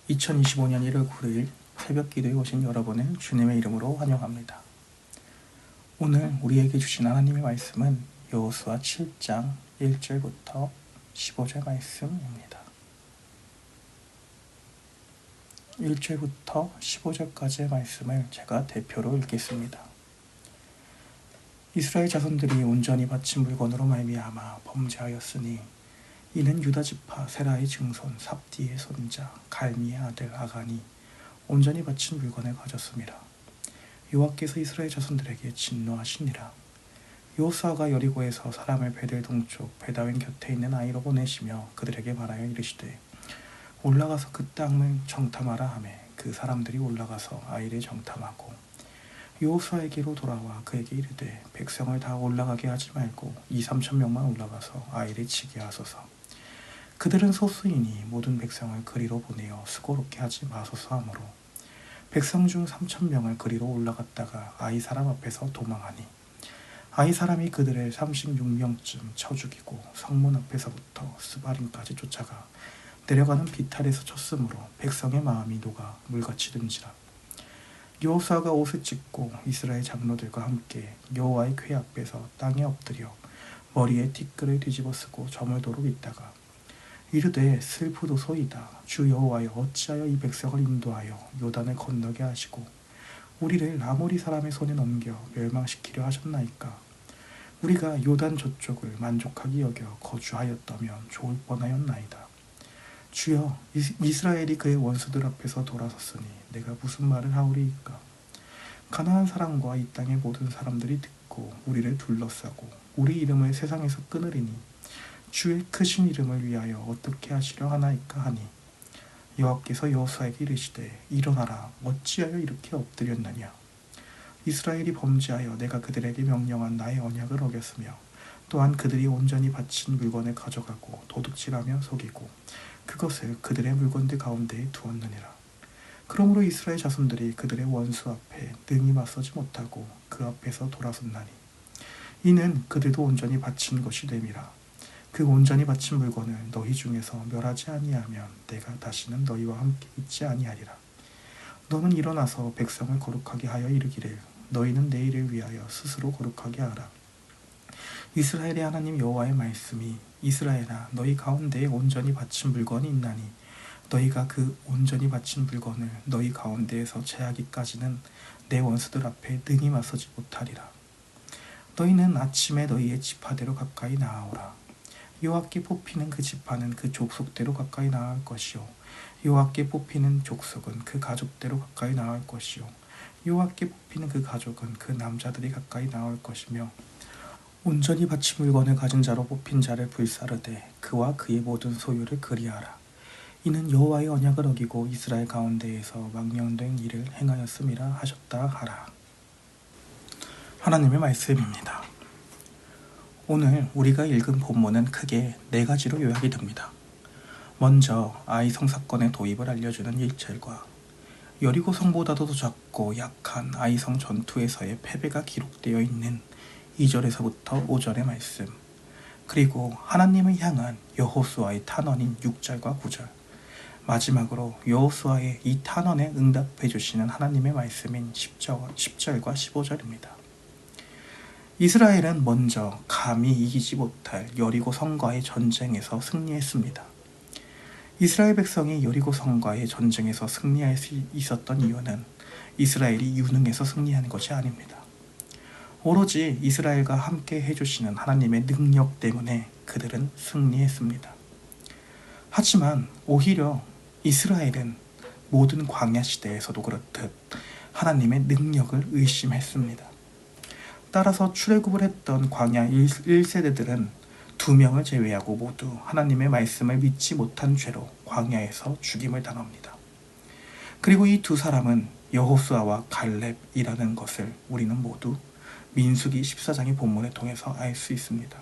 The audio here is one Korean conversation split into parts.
2025년 1월 9일 새벽 기도에 오신 여러분을 주님의 이름으로 환영합니다. 오늘 우리에게 주신 하나님의 말씀은 여호수아 7장 1절부터 15절 말씀입니다. 1절부터 15절까지의 말씀을 제가 대표로 읽겠습니다. 이스라엘 자손들이 온전히 바친 물건으로 말미암아 범죄하였으니 이는 유다 지파 세라의 증손 삽디의 손자 갈미의 아들 아간이 온전히 바친 물건을 가졌습니다. 여호와께서 이스라엘 자손들에게 진노하시니라. 여호수아가 여리고에서 사람을 베델 동쪽 베다웬 곁에 있는 아이로 보내시며 그들에게 말하여 이르시되 올라가서 그 땅을 정탐하라 하매 그 사람들이 올라가서 아이를 정탐하고 여호수아에게로 돌아와 그에게 이르되 백성을 다 올라가게 하지 말고 2-3천 명만 올라가서 아이를 치게 하소서. 그들은 소수이니 모든 백성을 그리로 보내어 수고롭게 하지 마소서 하므로 백성 중 3천 명을 그리로 올라갔다가 아이 사람 앞에서 도망하니 아이 사람이 그들을 36명쯤 쳐 죽이고 성문 앞에서부터 스바림까지 쫓아가 내려가는 비탈에서 쳤으므로 백성의 마음이 녹아 물같이 든지라. 여호수아가 옷을 찢고 이스라엘 장로들과 함께 여호와의 궤 앞에서 땅에 엎드려 머리에 티끌을 뒤집어 쓰고 저물도록 있다가 이르되 슬프도소이다. 주 여호와여 어찌하여 이 백성을 인도하여 요단을 건너게 하시고 우리를 아모리 사람의 손에 넘겨 멸망시키려 하셨나이까. 우리가 요단 저쪽을 만족하게 여겨 거주하였다면 좋을 뻔하였나이다. 주여 이스라엘이 그의 원수들 앞에서 돌아섰으니 내가 무슨 말을 하오리이까. 가나안 사람과 이 땅의 모든 사람들이 듣고 우리를 둘러싸고 우리 이름을 세상에서 끊으리니 주의 크신 이름을 위하여 어떻게 하시려 하나이까 하니 여호와께서 여호수아에게 이르시되 일어나라. 어찌하여 이렇게 엎드렸느냐. 이스라엘이 범죄하여 내가 그들에게 명령한 나의 언약을 어겼으며 또한 그들이 온전히 바친 물건을 가져가고 도둑질하며 속이고 그것을 그들의 물건들 가운데에 두었느니라. 그러므로 이스라엘 자손들이 그들의 원수 앞에 능히 맞서지 못하고 그 앞에서 돌아섰나니 이는 그들도 온전히 바친 것이 됨이라. 그 온전히 바친 물건을 너희 중에서 멸하지 아니하면 내가 다시는 너희와 함께 있지 아니하리라. 너는 일어나서 백성을 거룩하게 하여 이르기를 너희는 내 일을 위하여 스스로 거룩하게 하라. 이스라엘의 하나님 여호와의 말씀이 이스라엘아 너희 가운데에 온전히 바친 물건이 있나니 너희가 그 온전히 바친 물건을 너희 가운데에서 제하기까지는 내 원수들 앞에 능히 맞서지 못하리라. 너희는 아침에 너희의 지파대로 가까이 나아오라. 여호와께 뽑히는 그 지파는 그 족속대로 가까이 나아갈 것이요 여호와께 뽑히는 족속은 그 가족대로 가까이 나아갈 것이요 여호와께 뽑히는 그 가족은 그 남자들이 가까이 나아갈 것이며 온전히 바친 물건을 가진 자로 뽑힌 자를 불사르되 그와 그의 모든 소유를 그리하라. 이는 여호와의 언약을 어기고 이스라엘 가운데에서 망령된 일을 행하였음이라 하셨다 하라. 하나님의 말씀입니다. 오늘 우리가 읽은 본문은 크게 4가지로 요약이 됩니다. 먼저 아이성 사건의 도입을 알려주는 1절과 여리고 성보다도 더 작고 약한 아이성 전투에서의 패배가 기록되어 있는 2절에서부터 5절의 말씀, 그리고 하나님을 향한 여호수아의 탄원인 6절과 9절, 마지막으로 여호수아의 이 탄원에 응답해 주시는 하나님의 말씀인 10절과 15절입니다. 이스라엘은 먼저 감히 이기지 못할 여리고 성과의 전쟁에서 승리했습니다. 이스라엘 백성이 여리고 성과의 전쟁에서 승리할 수 있었던 이유는 이스라엘이 유능해서 승리한 것이 아닙니다. 오로지 이스라엘과 함께 해주시는 하나님의 능력 때문에 그들은 승리했습니다. 하지만 오히려 이스라엘은 모든 광야 시대에서도 그렇듯 하나님의 능력을 의심했습니다. 따라서 출애굽을 했던 광야 1세대들은 2명을 제외하고 모두 하나님의 말씀을 믿지 못한 죄로 광야에서 죽임을 당합니다. 그리고 이 2사람은 여호수아와 갈렙이라는 것을 우리는 모두 민수기 14장의 본문을 통해서 알 수 있습니다.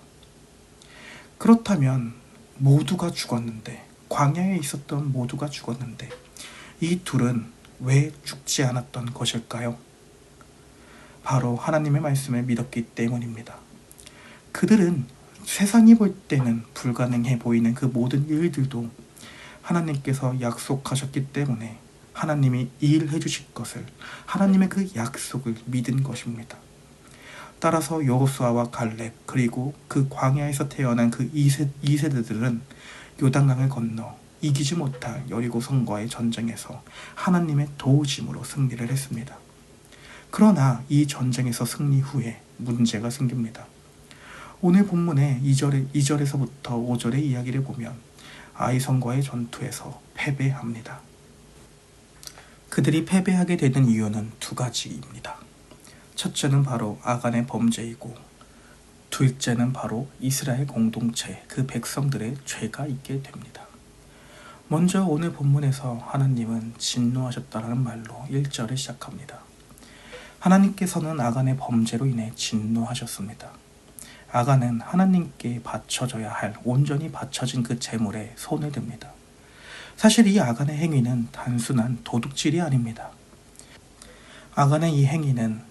그렇다면 모두가 죽었는데, 광야에 있었던 모두가 죽었는데 이 둘은 왜 죽지 않았던 것일까요? 바로 하나님의 말씀을 믿었기 때문입니다. 그들은 세상이 볼 때는 불가능해 보이는 그 모든 일들도 하나님께서 약속하셨기 때문에 하나님이 일해 주실 것을, 하나님의 그 약속을 믿은 것입니다. 따라서 여호수아와 갈렙, 그리고 그 광야에서 태어난 그 2세대들은 요단강을 건너 이기지 못할 여리고성과의 전쟁에서 하나님의 도우심으로 승리를 했습니다. 그러나 이 전쟁에서 승리 후에 문제가 생깁니다. 오늘 본문의 2절에서부터 5절의 이야기를 보면 아이성과의 전투에서 패배합니다. 그들이 패배하게 되는 이유는 두 가지입니다. 첫째는 바로 아간의 범죄이고, 둘째는 바로 이스라엘 공동체, 그 백성들의 죄가 있게 됩니다. 먼저 오늘 본문에서 하나님은 진노하셨다라는 말로 1절을 시작합니다. 하나님께서는 아간의 범죄로 인해 진노하셨습니다. 아간은 하나님께 바쳐져야 할 온전히 바쳐진 그 제물에 손을 댑니다. 사실 이 아간의 행위는 단순한 도둑질이 아닙니다. 아간의 이 행위는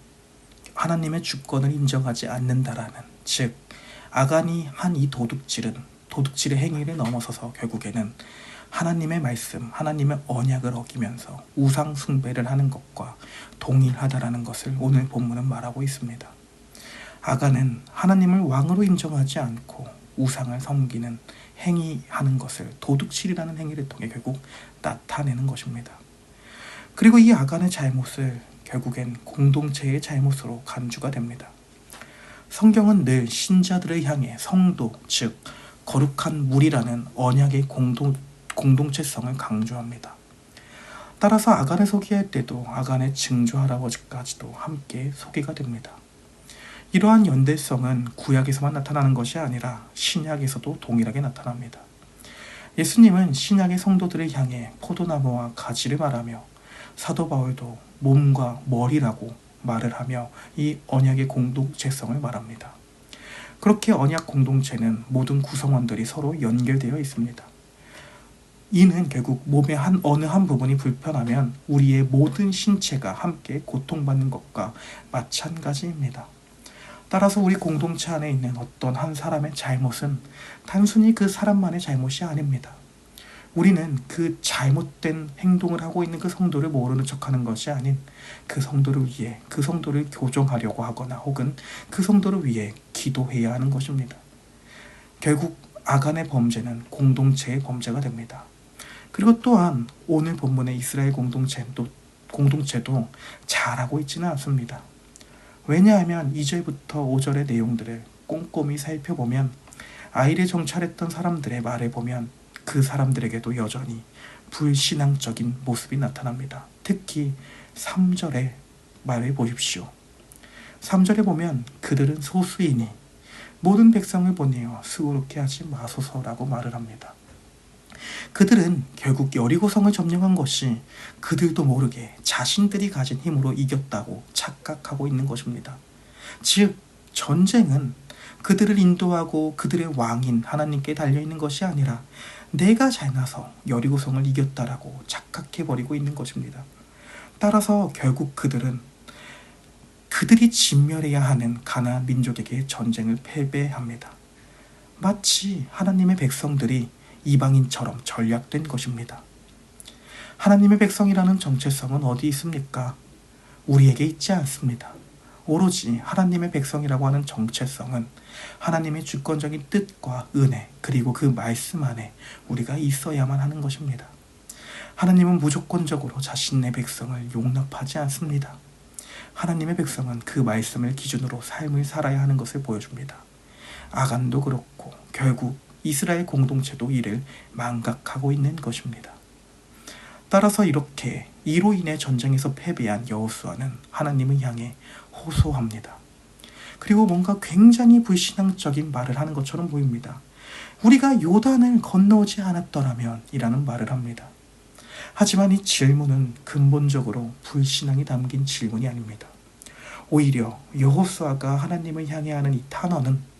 하나님의 주권을 인정하지 않는다라는, 즉 아간이 한 이 도둑질의 행위를 넘어서서 결국에는 하나님의 말씀, 하나님의 언약을 어기면서 우상 숭배를 하는 것과 동일하다라는 것을 오늘 본문은 말하고 있습니다. 아간은 하나님을 왕으로 인정하지 않고 우상을 섬기는 행위하는 것을 도둑질이라는 행위를 통해 결국 나타내는 것입니다. 그리고 이 아간의 잘못을 결국엔 공동체의 잘못으로 간주가 됩니다. 성경은 늘 신자들을 향해 성도, 즉 거룩한 무리라는 언약의 공동체성을 강조합니다. 따라서 아간을 소개할 때도 아간의 증조 할아버지까지도 함께 소개가 됩니다. 이러한 연대성은 구약에서만 나타나는 것이 아니라 신약에서도 동일하게 나타납니다. 예수님은 신약의 성도들을 향해 포도나무와 가지를 말하며, 사도 바울도 몸과 머리라고 말을 하며 이 언약의 공동체성을 말합니다. 그렇게 언약 공동체는 모든 구성원들이 서로 연결되어 있습니다. 이는 결국 몸의 어느 한 부분이 불편하면 우리의 모든 신체가 함께 고통받는 것과 마찬가지입니다. 따라서 우리 공동체 안에 있는 어떤 한 사람의 잘못은 단순히 그 사람만의 잘못이 아닙니다. 우리는 그 잘못된 행동을 하고 있는 그 성도를 모르는 척하는 것이 아닌 그 성도를 위해, 그 성도를 교정하려고 하거나 혹은 그 성도를 위해 기도해야 하는 것입니다. 결국 아간의 범죄는 공동체의 범죄가 됩니다. 그리고 또한 오늘 본문의 이스라엘 공동체도 잘하고 있지는 않습니다. 왜냐하면 2절부터 5절의 내용들을 꼼꼼히 살펴보면 아이를 정찰했던 사람들의 말을 보면 그 사람들에게도 여전히 불신앙적인 모습이 나타납니다. 특히 3절의 말을 보십시오. 3절에 보면 그들은 소수이니 모든 백성을 보내어 수고롭게 하지 마소서라고 말을 합니다. 그들은 결국 여리고성을 점령한 것이 그들도 모르게 자신들이 가진 힘으로 이겼다고 착각하고 있는 것입니다. 즉 전쟁은 그들을 인도하고 그들의 왕인 하나님께 달려있는 것이 아니라 내가 잘나서 여리고성을 이겼다라고 착각해버리고 있는 것입니다. 따라서 결국 그들이 진멸해야 하는 가나안 민족에게 전쟁을 패배합니다. 마치 하나님의 백성들이 이방인처럼 전략된 것입니다. 하나님의 백성이라는 정체성은 어디 있습니까? 우리에게 있지 않습니다. 오로지 하나님의 백성이라고 하는 정체성은 하나님의 주권적인 뜻과 은혜, 그리고 그 말씀 안에 우리가 있어야만 하는 것입니다. 하나님은 무조건적으로 자신의 백성을 용납하지 않습니다. 하나님의 백성은 그 말씀을 기준으로 삶을 살아야 하는 것을 보여줍니다. 아간도 그렇고 결국 이스라엘 공동체도 이를 망각하고 있는 것입니다. 따라서 이렇게 이로 인해 전쟁에서 패배한 여호수아는 하나님을 향해 호소합니다. 그리고 뭔가 굉장히 불신앙적인 말을 하는 것처럼 보입니다. 우리가 요단을 건너오지 않았더라면 이라는 말을 합니다. 하지만 이 질문은 근본적으로 불신앙이 담긴 질문이 아닙니다. 오히려 여호수아가 하나님을 향해 하는 이 탄원은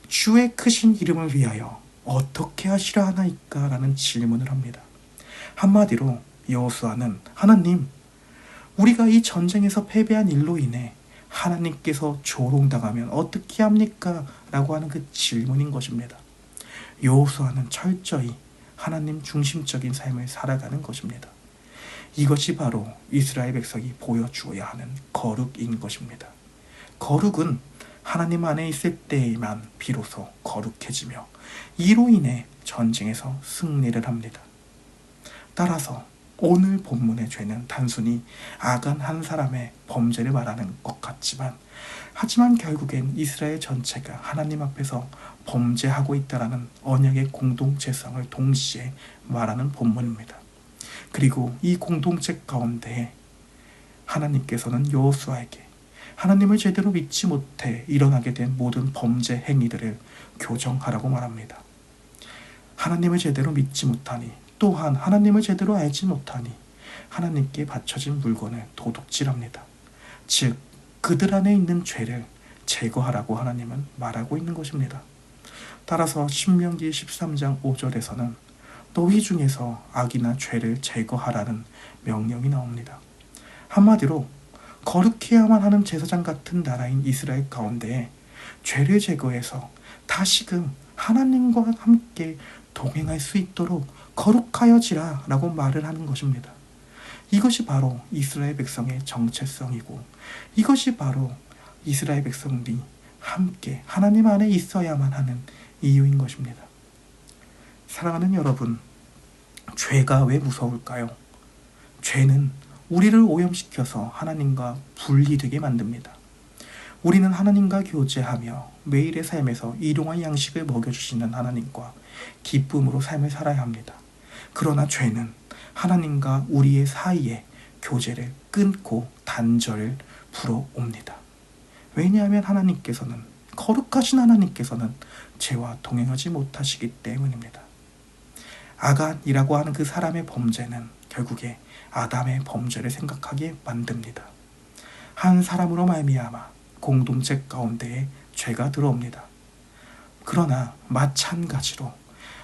주의 크신 이름을 위하여 어떻게 하시려 하나이까? 라는 질문을 합니다. 한마디로 여호수아는 하나님, 우리가 이 전쟁에서 패배한 일로 인해 하나님께서 조롱당하면 어떻게 합니까? 라고 하는 그 질문인 것입니다. 여호수아는 철저히 하나님 중심적인 삶을 살아가는 것입니다. 이것이 바로 이스라엘 백성이 보여주어야 하는 거룩인 것입니다. 거룩은 하나님 안에 있을 때에만 비로소 거룩해지며 이로 인해 전쟁에서 승리를 합니다. 따라서 오늘 본문의 죄는 단순히 아간 한 사람의 범죄를 말하는 것 같지만 하지만 결국엔 이스라엘 전체가 하나님 앞에서 범죄하고 있다라는 언약의 공동체성을 동시에 말하는 본문입니다. 그리고 이 공동체 가운데 하나님께서는 여호수아에게 하나님을 제대로 믿지 못해 일어나게 된 모든 범죄 행위들을 교정하라고 말합니다. 하나님을 제대로 믿지 못하니 또한 하나님을 제대로 알지 못하니 하나님께 바쳐진 물건을 도둑질합니다. 즉 그들 안에 있는 죄를 제거하라고 하나님은 말하고 있는 것입니다. 따라서 신명기 13장 5절에서는 너희 중에서 악이나 죄를 제거하라는 명령이 나옵니다. 한마디로 거룩해야만 하는 제사장 같은 나라인 이스라엘 가운데 죄를 제거해서 다시금 하나님과 함께 동행할 수 있도록 거룩하여지라 라고 말을 하는 것입니다. 이것이 바로 이스라엘 백성의 정체성이고 이것이 바로 이스라엘 백성들이 함께 하나님 안에 있어야만 하는 이유인 것입니다. 사랑하는 여러분, 죄가 왜 무서울까요? 죄는 우리를 오염시켜서 하나님과 분리되게 만듭니다. 우리는 하나님과 교제하며 매일의 삶에서 일용할 양식을 먹여주시는 하나님과 기쁨으로 삶을 살아야 합니다. 그러나 죄는 하나님과 우리의 사이에 교제를 끊고 단절을 불어옵니다. 왜냐하면 거룩하신 하나님께서는 죄와 동행하지 못하시기 때문입니다. 아간이라고 하는 그 사람의 범죄는 결국에 아담의 범죄를 생각하게 만듭니다. 한 사람으로 말미암아 공동체 가운데에 죄가 들어옵니다. 그러나 마찬가지로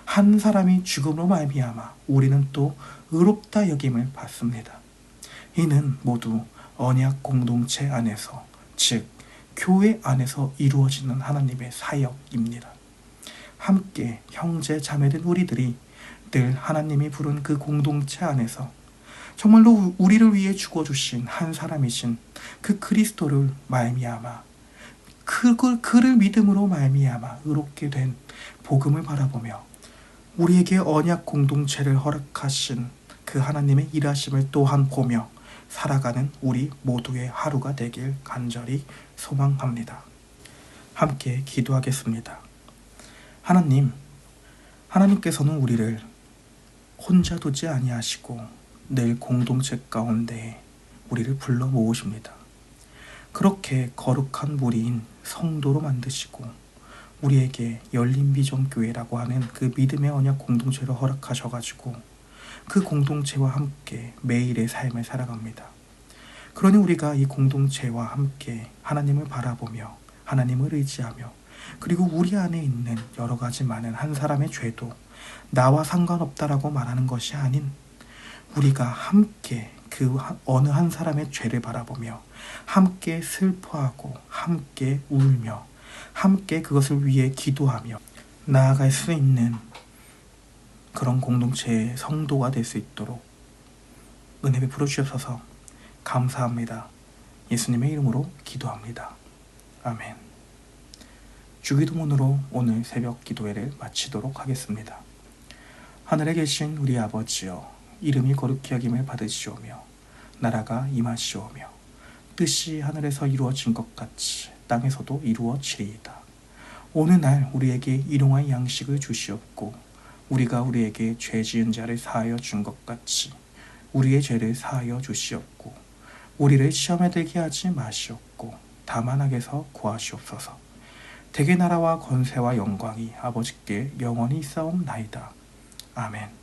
한 사람이 죽음으로 말미암아 우리는 또 의롭다 여김을 받습니다. 이는 모두 언약 공동체 안에서, 즉 교회 안에서 이루어지는 하나님의 사역입니다. 함께 형제 자매된 우리들이 늘 하나님이 부른 그 공동체 안에서 정말로 우리를 위해 죽어주신 한 사람이신 그 그리스도를 말미암아 그를 믿음으로 말미암아 의롭게 된 복음을 바라보며 우리에게 언약 공동체를 허락하신 그 하나님의 일하심을 또한 보며 살아가는 우리 모두의 하루가 되길 간절히 소망합니다. 함께 기도하겠습니다. 하나님께서는 우리를 혼자 두지 아니하시고 늘 공동체 가운데 우리를 불러 모으십니다. 그렇게 거룩한 무리인 성도로 만드시고 우리에게 열린 비전교회라고 하는 그 믿음의 언약 공동체를 허락하셔가지고 그 공동체와 함께 매일의 삶을 살아갑니다. 그러니 우리가 이 공동체와 함께 하나님을 바라보며 하나님을 의지하며 그리고 우리 안에 있는 여러 가지 많은 한 사람의 죄도 나와 상관없다라고 말하는 것이 아닌 우리가 함께 그 어느 한 사람의 죄를 바라보며 함께 슬퍼하고 함께 울며 함께 그것을 위해 기도하며 나아갈 수 있는 그런 공동체의 성도가 될 수 있도록 은혜 베풀어 주셔서 감사합니다. 예수님의 이름으로 기도합니다. 아멘. 주기도문으로 오늘 새벽 기도회를 마치도록 하겠습니다. 하늘에 계신 우리 아버지여, 이름이 거룩히 여김을 받으시오며 나라가 임하시오며 뜻이 하늘에서 이루어진 것 같이 땅에서도 이루어지리이다. 오늘날 우리에게 일용할 양식을 주시옵고 우리가 우리에게 죄 지은 자를 사하여 준 것 같이 우리의 죄를 사하여 주시옵고 우리를 시험에 들게 하지 마시옵고 다만 악에서 구하시옵소서. 대개 나라와 권세와 영광이 아버지께 영원히 있사옵나이다. 아멘.